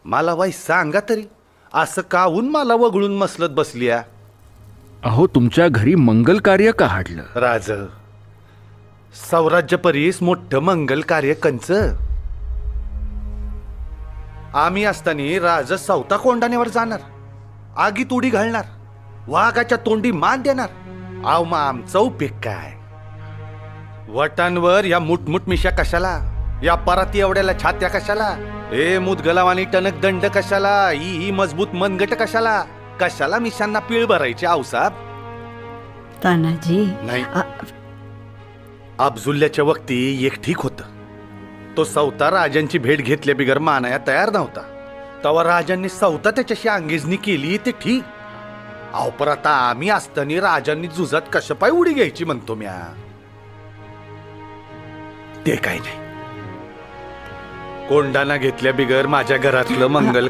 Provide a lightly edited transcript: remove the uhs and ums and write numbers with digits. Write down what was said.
मला वाई सांगा तरी, असं काहून मला वगळून मसलत बसलिया? अहो, तुमच्या घरी मंगल कार्य का हाडलं? राज, सौराज्य परीस मोठं मंगल कार्य कंच. आम्ही असताना राज सवता कोंडाण्यावर जाणार, आगीत उडी घालणार, वाघाच्या तोंडी मान देणार. आव मग आमचा उपयोग काय? वटांवर या मुठमुठ मिशा कशाला? या पराती एवढ्याला छात्या कशाला? ए मुदगलावानी टणक दंड कशाला? ही मजबूत मनगट कशाला? कशाला मिशांना पीळ भरायची आवसाब? तानाजी नाही, अब्जुल्ल्याच्या वक्ती एक ठीक होत. तो सवता राजांची भेट घेतल्या बिगर मानाया तयार नव्हता. तेव्हा राजांनी सवता त्याच्याशी अंगेजनी केली ते ठीक. अहो पर आता आम्ही असताना राजांनी जुजात कशा पाय उडी घ्यायची म्हणतो म्या? ते काय नाही, कोंडाना घेतल्या बिगर माझ्या घरातलं मंगल